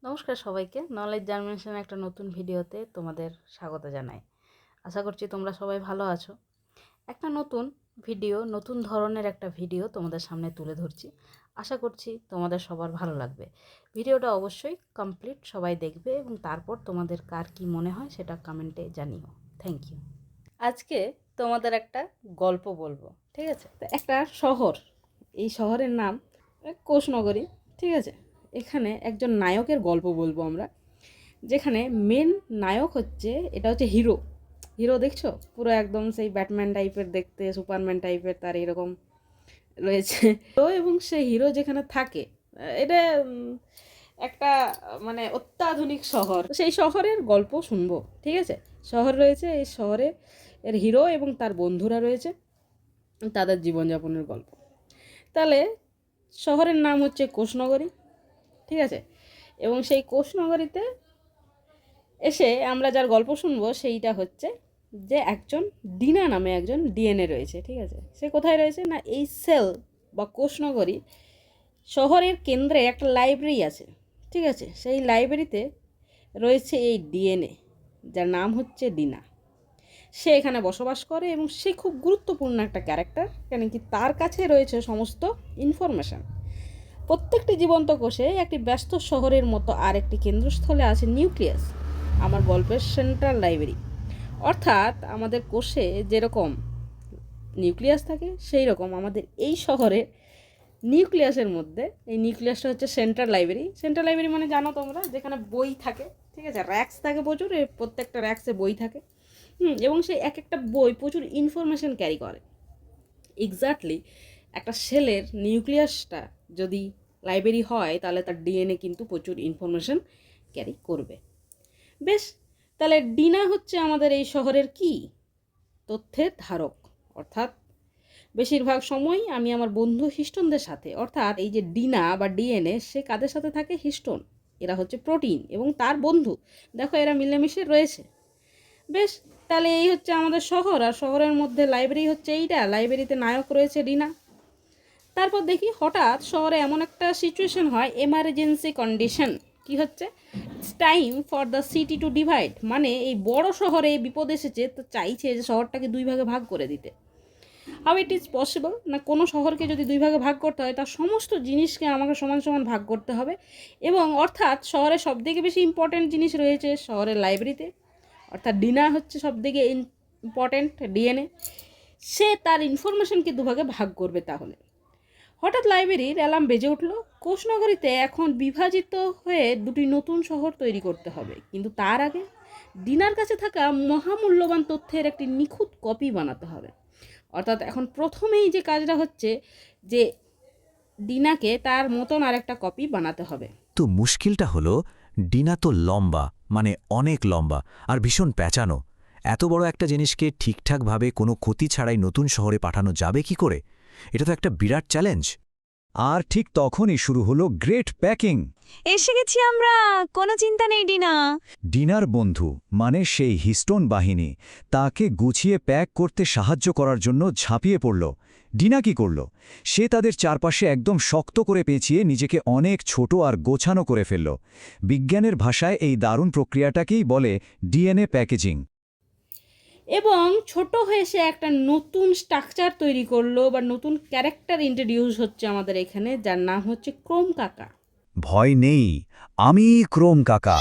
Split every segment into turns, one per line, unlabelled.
নমস্কার সবাইকে। নলেজ জার্মিনেশনের একটা নতুন ভিডিওতে তোমাদের স্বাগত জানাই। আশা করছি তোমরা সবাই ভালো আছো। একটা নতুন ভিডিও, নতুন ধরনের একটা ভিডিও তোমাদের সামনে তুলে ধরছি। আশা করছি তোমাদের সবার ভালো লাগবে। ভিডিওটা অবশ্যই কমপ্লিট সবাই দেখবে এবং তারপর তোমাদের কার কী মনে হয় সেটা কমেন্টে জানিও। Thank you. আজকে তোমাদের একটা গল্প বলবো, ঠিক আছে? তো একটা শহর, এই শহরের নাম কোষনগরী, ঠিক আছে? এখানে একজন নায়কের গল্প বলবো আমরা, যেখানে মেন নায়ক হচ্ছে, এটা হচ্ছে হিরো। হিরো দেখছো? পুরো একদম সেই ব্যাটম্যান টাইপের দেখতে, সুপারম্যান টাইপের তার এরকম রয়েছে তো। এবং সেই হিরো যেখানে থাকে, এটা একটা মানে অত্যাধুনিক শহর। সেই শহরের গল্প শুনবো, ঠিক আছে? শহর রয়েছে, এই শহরে এর হিরো এবং তার বন্ধুরা রয়েছে, তাদের জীবনযাপনের গল্প। তাহলে শহরের নাম হচ্ছে কোষনগরী, ঠিক আছে? এবং সেই কোষনগরীতে এসে আমরা যার গল্প শুনবো সেইটা হচ্ছে যে একজন ডিনা নামে একজন ডিএনএ রয়েছে, ঠিক আছে? সে কোথায় রয়েছে না, এই সেল বা কোষনগরী শহরের কেন্দ্রে একটা লাইব্রেরি আছে, ঠিক আছে? সেই লাইব্রেরিতে রয়েছে এই ডিএনএ, যার নাম হচ্ছে ডিনা। সে এখানে বসবাস করে এবং সে খুব গুরুত্বপূর্ণ একটা ক্যারেক্টার, কেন কি তার কাছে রয়েছে সমস্ত ইনফরমেশান। প্রত্যেকটি জীবন্ত কোষে একটি ব্যস্ত শহরের মতো আর একটি কেন্দ্রস্থলে আছে নিউক্লিয়াস, আমার গল্পের সেন্ট্রাল লাইব্রেরি। অর্থাৎ আমাদের কোষে যেরকম নিউক্লিয়াস থাকে, সেই রকম আমাদের এই শহরে নিউক্লিয়াসের মধ্যে, এই নিউক্লিয়াসটা হচ্ছে সেন্ট্রাল লাইব্রেরি। সেন্ট্রাল লাইব্রেরি মানে জানো তোমরা, যেখানে বই থাকে, ঠিক আছে? র্যাক্স থাকে প্রচুর, প্রত্যেকটা র্যাক্সে বই থাকে। এবং সেই এক একটা বই প্রচুর ইনফরমেশন ক্যারি করে। এক্স্যাক্টলি একটা সেলের নিউক্লিয়াসটা যদি লাইব্রেরি হয়, তাহলে তার ডিএনএ কিন্তু প্রচুর ইনফরমেশন ক্যারি করবে। বেশ, তাহলে ডিনা হচ্ছে আমাদের এই শহরের কি তথ্যের ধারক। অর্থাৎ বেশিরভাগ সময় আমি আমার বন্ধু হিস্টোনদের সাথে, অর্থাৎ এই যে ডিনা বা ডিএনএ, সে কাদের সাথে থাকে? হিস্টোন। এরা হচ্ছে প্রোটিন এবং তার বন্ধু। দেখো এরা মিলেমিশে রয়েছে। বেশ, তাহলে এই হচ্ছে আমাদের শহর, আর শহরের মধ্যে লাইব্রেরি হচ্ছে এইটা। লাইব্রেরিতে নায়ক রয়েছে ডিনা। তারপর দেখি হঠাৎ শহরে এমন একটা সিচুয়েশন হয়, এমার্জেন্সি কন্ডিশন। কি হচ্ছে? It's time for the city to divide, মানে এই বড় শহরে বিপদ এসেছে, তো চাইছে যে শহরটাকে দুই ভাগে ভাগ করে দিতে। হাউ ইট ইজ পসিবল না, কোনো শহরকে যদি দুই ভাগে ভাগ করতে হয়, তার সমস্ত জিনিসকে আমাকে সমান সমান ভাগ করতে হবে। এবং অর্থাৎ শহরে সবথেকে বেশি ইম্পর্ট্যান্ট জিনিস রয়েছে শহরের লাইব্রেরিতে, অর্থাৎ ডিনা হচ্ছে সবথেকে ইম্পর্ট্যান্ট ডিএনএ। সে তার ইনফরমেশনকে দুভাগে ভাগ করবে। তাহলে হঠাৎ লাইব্রেরির অ্যালার্ম বেজে উঠল। কোষনগরীতে এখন বিভাজিত হয়ে দুটি নতুন শহর তৈরি করতে হবে, কিন্তু তার আগে ডিনার কাছে থাকা মহামূল্যবান তথ্যের একটি নিখুঁত কপি বানাতে হবে। অর্থাৎ এখন প্রথমেই যে কাজটা হচ্ছে যে ডিনাকে তার মতন আরেকটা কপি বানাতে হবে।
তো মুশকিলটা হলো, ডিনা তো লম্বা, মানে অনেক লম্বা, আর ভীষণ প্যাঁচানো। এত বড় একটা জিনিসকে ঠিকঠাকভাবে কোনো ক্ষতি ছাড়াই নতুন শহরে পাঠানো যাবে কি করে? এটা তো একটা বিরাট চ্যালেঞ্জ।
আর ঠিক তখনই শুরু হলো গ্রেট প্যাকিং।
এসে গেছি আমরা, কোনো চিন্তা নেই ডিনা।
ডিনার বন্ধু, মানে সেই হিস্টোন বাহিনী, তাকে গুছিয়ে প্যাক করতে সাহায্য করার জন্য ঝাঁপিয়ে পড়ল। ডিনা কি করল? সে তাদের চারপাশে একদম শক্ত করে পেঁচিয়ে নিজেকে অনেক ছোট আর গোছানো করে ফেলল। বিজ্ঞানের ভাষায় এই দারুণ প্রক্রিয়াটাকেই বলে ডিএনএ প্যাকেজিং।
এবং ছোট হয়ে সে একটা নতুন স্ট্রাকচার তৈরি করলো, বা নতুন ক্যারেক্টার ইন্ট্রোডিউস হচ্ছে আমাদের এখানে, যার নাম হচ্ছে ক্রোম কাকা।
ভয় নেই, আমি ক্রোম কাকা।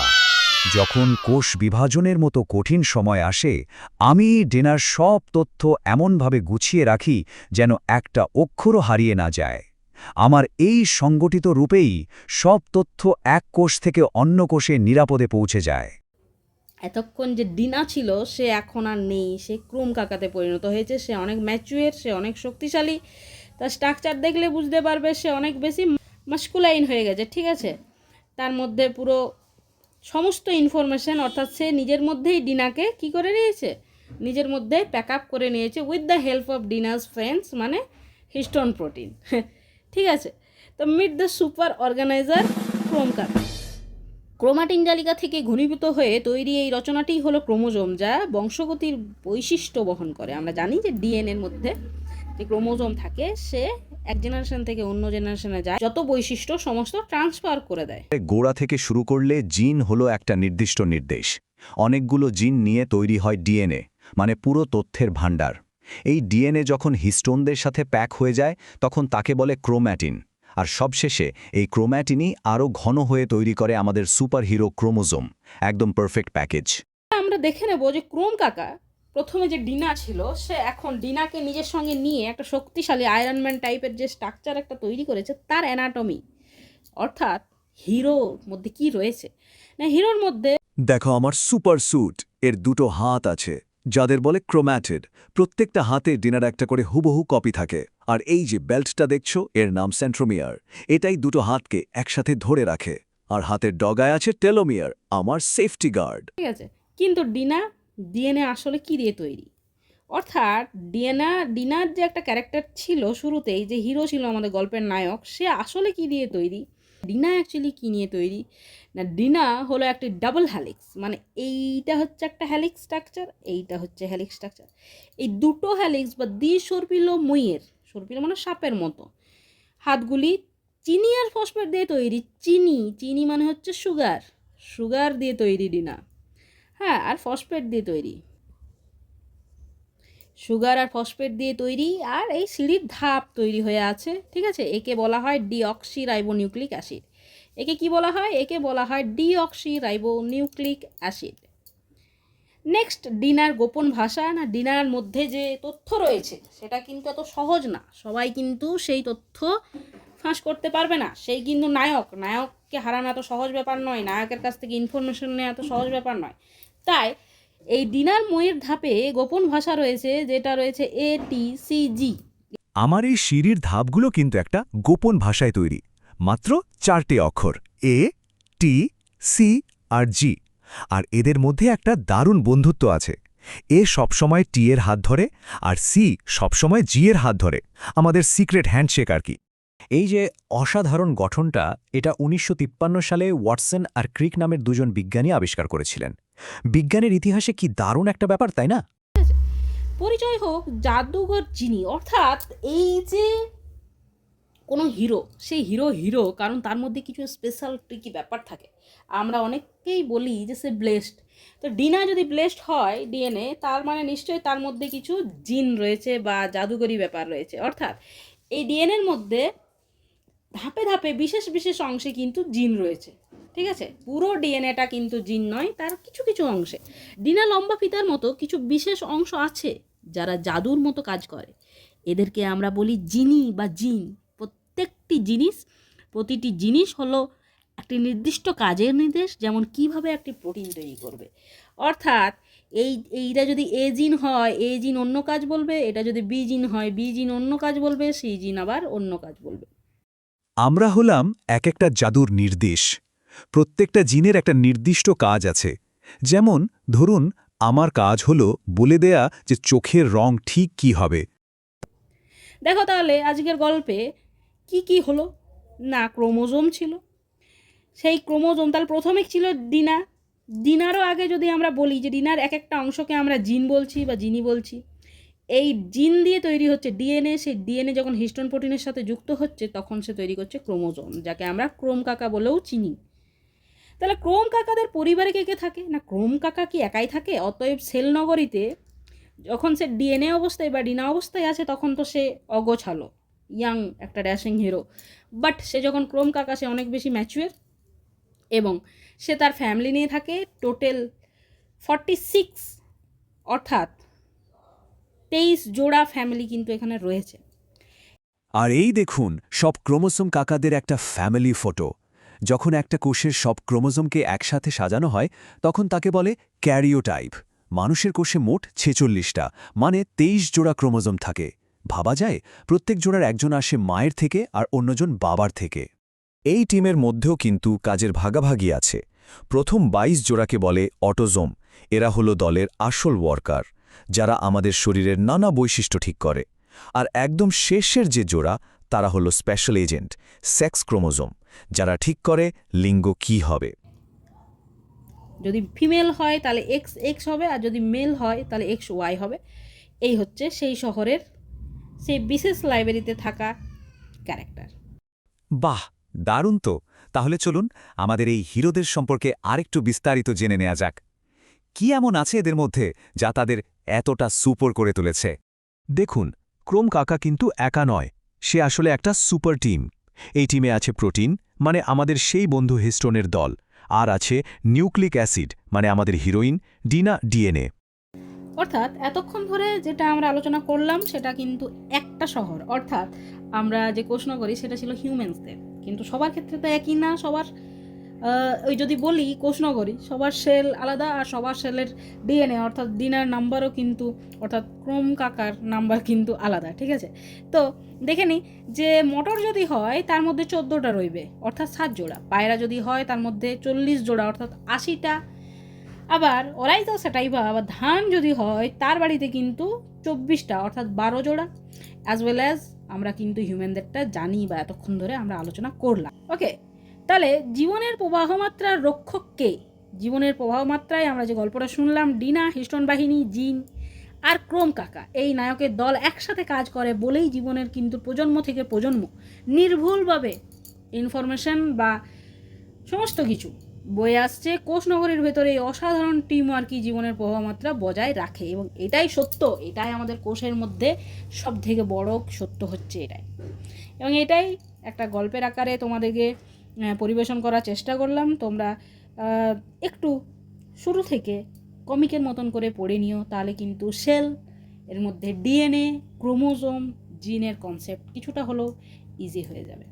যখন কোষ বিভাজনের মতো কঠিন সময় আসে, আমি ডিনার সব তথ্য এমনভাবে গুছিয়ে রাখি যেন একটা অক্ষরও হারিয়ে না যায়। আমার এই সংগঠিত রূপেই সব তথ্য এক কোষ থেকে অন্য কোষে নিরাপদে পৌঁছে যায়।
এতক্ষণ যে ডিনা ছিল, সে এখন আর নেই, সে ক্রোম কাকাতে পরিণত হয়েছে। সে অনেক ম্যাচুয়ার, সে অনেক শক্তিশালী। তার স্ট্রাকচার দেখলে বুঝতে পারবে সে অনেক বেশি মাস্কুলাইন হয়ে গেছে, ঠিক আছে? তার মধ্যে পুরো সমস্ত ইনফরমেশন, অর্থাৎ সে নিজের মধ্যেই ডিনাকে কি করে নিয়েছে, নিজের মধ্যে প্যাক আপ করে নিয়েছে with the help of DNA's friends, মানে হিস্টোন প্রোটিন। ঠিক আছে? তো meet the super organizer chrome কাকা। ক্রোমাটিন জালিকা থেকে ঘনীভূত হয়ে তৈরি এই রচনাটি হলো ক্রোমোজোম, যা বংশগতির বৈশিষ্ট্য বহন করে। আমরা জানি যে ডিএনএর মধ্যে যে ক্রোমোজোম থাকে, সে এক জেনারেশন থেকে অন্য জেনারেশনে যায়, যত বৈশিষ্ট্য সমস্ত ট্রান্সফার করে দেয়।
গোড়া থেকে শুরু করলে জিন হলো একটা নির্দিষ্ট নির্দেশ। অনেকগুলো জিন নিয়ে তৈরি হয় ডিএনএ, মানে পুরো তথ্যের ভাণ্ডার। এই ডিএনএ যখন হিস্টোনদের সাথে প্যাক হয়ে যায় তখন তাকে বলে ক্রোম্যাটিন। আর সবশেষে এই ক্রোম্যাটিনই আরও ঘন হয়ে তৈরি করে আমাদের সুপারহিরো ক্রোমোজোম, একদম পারফেক্ট প্যাকেজ।
আমরা দেখে নেব যে ক্রোম কাকা প্রথমে যে ডিনা ছিল, সে এখন ডিনাকে নিজের সঙ্গে নিয়ে একটা শক্তিশালী আয়রনম্যান টাইপের যে স্ট্রাকচার একটা তৈরি করেছে, তার অ্যানাটমি, অর্থাৎ হিরোর মধ্যে কি রয়েছে। না, হিরোর মধ্যে
দেখো আমার সুপার স্যুট, এর দুটো হাত আছে যাদের বলে ক্রোম্যাটিড। প্রত্যেকটা হাতে ডিনার একটা করে হুবহু কপি থাকে। আর এই যে বেল্টটা দেখছো, এর নাম সেন্ট্রোমিয়ার। এটাই দুটো হাতকে একসাথে ধরে রাখে। আর হাতের ডগায় আছে টেলোমিয়ার, আমার সেফটি গার্ড।
ঠিক আছে, কিন্তু ডিএনএ আসলে কি দিয়ে তৈরি? অর্থাৎ ডিনার যে একটা ক্যারেক্টার ছিল শুরুতেই, যে হিরো ছিল আমাদের গল্পের নায়ক, সে আসলে কি দিয়ে তৈরি? ডিনা অ্যাকচুয়ালি কী নিয়ে তৈরি? না, ডিনা হলো একটি ডাবল হ্যালিক্স, মানে এইটা হচ্ছে একটা হ্যালিক্স স্ট্রাকচার, এইটা হচ্ছে হ্যালিক্স স্ট্রাকচার। এই দুটো হ্যালিক্স বা দ্বিসর্পিল মইয়ের, সর্পিল মানে সাপের মতো হাতগুলি চিনি আর ফসফেট দিয়ে তৈরি। চিনি মানে হচ্ছে সুগার দিয়ে তৈরি ডিনা। হ্যাঁ, আর ফসফেট দিয়ে তৈরি, সুগার আর ফসফেট দিয়ে তৈরি। আর এই সিঁড়ির ধাপ তৈরি হয়ে আছে, ঠিক আছে। একে বলা হয় ডিঅক্সিরাইবোনিউক্লিক অ্যাসিড। একে কি বলা হয়? একে বলা হয় ডিঅক্সিরাইবোনিউক্লিক অ্যাসিড। নেক্সট, ডিনার গোপন ভাষা। না, ডিনার মধ্যে যে তথ্য রয়েছে সেটা কিন্তু এত সহজ না, সবাই কিন্তু সেই তথ্য ফাঁস করতে পারবে না। সেই কিন্তু নায়ককে হারানো এত সহজ ব্যাপার নয়, নায়কের কাছ থেকে ইনফরমেশন নেওয়া এত সহজ ব্যাপার নয়। তাই এই ডিনার ময়ের ধাপে গোপন ভাষা রয়েছে, যেটা রয়েছে ATCG।
আমার এই সিঁড়ির ধাপগুলো কিন্তু একটা গোপন ভাষায় তৈরি, মাত্র 4টে অক্ষর, A, T, C R G। আর এদের মধ্যে একটা দারুণ বন্ধুত্ব আছে। এ সবসময় টি এর হাত ধরে আর সি সবসময় জি এর হাত ধরে, আমাদের সিক্রেট হ্যান্ডশেক আর কি। এই যে অসাধারণ গঠনটা, এটা 1953 সালে ওয়াটসন আর ক্রিক নামের দুজন বিজ্ঞানী আবিষ্কার করেছিলেন। বিজ্ঞানের ইতিহাসে কি দারুণ একটা ব্যাপার, তাই না?
পরিচয় হোক জাদুঘর জিনি, অর্থাৎ এই যে কোনো হিরো, সেই হিরো কারণ তার মধ্যে কিছু স্পেশাল ট্রিকি ব্যাপার থাকে। আমরা অনেককেই বলি যে সে ব্লেসড। তো ডিনা যদি ব্লেসড হয় ডিএনএ, তার মানে নিশ্চয়ই তার মধ্যে কিছু জিন রয়েছে বা জাদুকরি ব্যাপার রয়েছে। অর্থাৎ এই ডিএনএর মধ্যে ধাপে ধাপে বিশেষ অংশে কিন্তু জিন রয়েছে, ঠিক আছে। পুরো ডিএনএটা কিন্তু জিন নয়, তার কিছু কিছু অংশে। ডিনা লম্বা ফিতার মতো কিছু বিশেষ অংশ আছে যারা জাদুর মতো কাজ করে। এদেরকে আমরা বলি জিনি বা জিন। প্রতিটি জিনিস হলো একটি নির্দিষ্ট কাজের নির্দেশ, যেমন কিভাবে একটি প্রোটিন তৈরি করবে। অর্থাৎ এইটা যদি এ জিন হয়, এ জিন অন্য কাজ বলবে, এটা যদি বি জিন হয়, বি জিন অন্য কাজ বলবে, সি জিন আবার অন্য কাজ বলবে।
আমরা হলাম এক একটা জাদুর নির্দেশ। প্রত্যেকটা জিনের একটা নির্দিষ্ট কাজ আছে। যেমন ধরুন, আমার কাজ হলো বলে দেয়া যে চোখের রং ঠিক কি হবে।
দেখো তাহলে আজকের গল্পে কি হলো? না, ক্রোমোজোম ছিল। সেই ক্রোমোজোম তাহলে প্রথমে ছিল ডিনারও আগে যদি আমরা বলি যে ডিনার এক একটা অংশকে আমরা জিন বলছি বা জিনি বলছি। এই জিন দিয়ে তৈরি হচ্ছে ডিএনএ। সেই ডিএনএ যখন হিস্টোন প্রোটিনের সাথে যুক্ত হচ্ছে তখন সে তৈরি করছে ক্রোমোজোম, যাকে আমরা ক্রোম কাকা বলেও চিনি। তাহলে ক্রোম কাকাদের পরিবারে কে কে থাকে? না, ক্রোম কাকা কি একাই থাকে? অতএব সেল নগরীতে যখন সে ডিএনএ অবস্থায় বা ডিনা অবস্থায় আছে তখন তো সে অগোছালো, ইয়াং একটা ড্যাশিং হিরো। বাট সে যখন ক্রোম কাকা, সে অনেক বেশি ম্যাচুয়ার এবং সে তার ফ্যামিলি নিয়ে থাকে। টোটাল 46, অর্থাৎ 23 জোড়া ফ্যামিলি কিন্তু এখানে রয়েছে।
আর এই দেখুন সব ক্রোমোজোম কাকাদের একটা ফ্যামিলি ফটো। যখন একটা কোষের সব ক্রোমোজোমকে একসাথে সাজানো হয় তখন তাকে বলে ক্যারিওটাইপ। মানুষের কোষে মোট 46টা, মানে 23 জোড়া ক্রোমোজোম থাকে। ভাবা যায়, প্রত্যেক জোড়ার একজন আসে মায়ের থেকে আর অন্যজন বাবার থেকে। এই টিমের মধ্যেও কিন্তু কাজের ভাগাভাগি আছে। প্রথম 22 জোড়াকে বলে অটোজোম। এরা হলো দলের আসল ওয়ার্কার, যারা আমাদের শরীরের নানা বৈশিষ্ট্য ঠিক করে। আর একদম শেষের যে জোড়া, তারা হলো স্পেশাল এজেন্ট, সেক্স ক্রোমোজোম, যারা ঠিক করে লিঙ্গ কি হবে।
যদি ফিমেল হয় তাহলে XX হবে, আর যদি মেল হয় তাহলে XY হবে। এই হচ্ছে সেই শহরের সেই বিশেষ লাইব্রেরিতে থাকা ক্যারেক্টার।
বাহ, দারুণ তো। তাহলে চলুন আমাদের এই হিরোদের সম্পর্কে আরেকটু বিস্তারিত জেনে নেওয়া যাক। কি এমন আছে এদের মধ্যে যা তাদের এতটা সুপার করে তুলেছে?
দেখুন, ক্রোম কাকা কিন্তু একা নয়, সে আসলে একটা সুপার টিম। এই টিমে আছে প্রোটিন, মানে আমাদের সেই বন্ধু হিস্টোনের দল, আর আছে নিউক্লিক অ্যাসিড, মানে আমাদের হিরোইন ডিনা ডিএনএ।
অর্থাৎ এতক্ষণ ধরে যেটা আমরা আলোচনা করলাম সেটা কিন্তু একটা শহর, অর্থাৎ আমরা যে প্রশ্ন করি সেটা ছিল হিউম্যানসদের, কিন্তু সবার ক্ষেত্রে তো একই না। সবার ওই যদি বলি কোষনগরী, সবার সেল আলাদা, আর সবার সেলের ডিএনএ অর্থাৎ ডিনার নাম্বারও কিন্তু, অর্থাৎ ক্রোম কাকার নাম্বার কিন্তু আলাদা, ঠিক আছে? তো দেখে নিই যে মোটর যদি হয় তার মধ্যে 14টা রইবে, অর্থাৎ 7 জোড়া। পায়রা যদি হয় তার মধ্যে 40 জোড়া, অর্থাৎ 80টা। আবার ওরাই তো সেটাই বা, আবার ধান যদি হয় তার বাড়িতে কিন্তু 24টা, অর্থাৎ 12 জোড়া। অ্যাজ ওয়েল অ্যাজ আমরা কিন্তু হিউম্যানদেরটা জানি বা এতক্ষণ ধরে আমরা আলোচনা করলাম। ওকে, তাহলে জীবনের প্রবাহমাত্রার রক্ষক কে? জীবনের প্রবাহমাত্রায় আমরা যে গল্পটা শুনলাম, ডিনা, হিস্টোন বাহিনী, জিন আর ক্রোম কাকা, এই নায়কের দল একসাথে কাজ করে বলেই জীবনের কিন্তু প্রজন্ম থেকে প্রজন্ম নির্ভুলভাবে ইনফরমেশন বা সমস্ত কিছু বয়ে আসছে। কোষনগরীর ভেতরে এই অসাধারণ টিম আর কি জীবনের প্রবাহমাত্রা বজায় রাখে, এবং এটাই সত্য, এটাই আমাদের কোষের মধ্যে সব থেকে বড় সত্য হচ্ছে এটাই। এবং এটাই একটা গল্পের আকারে তোমাদেরকে পরিবেশন করার চেষ্টা করলাম। তোমরা একটু শুরু থেকে কমিকের মতন করে পড়ে নিও, তাহলে কিন্তু সেল, এর মধ্যে ডিএনএ, ক্রোমোজোম, জিনের কনসেপ্ট কিছুটা হলেও ইজি হয়ে যাবে।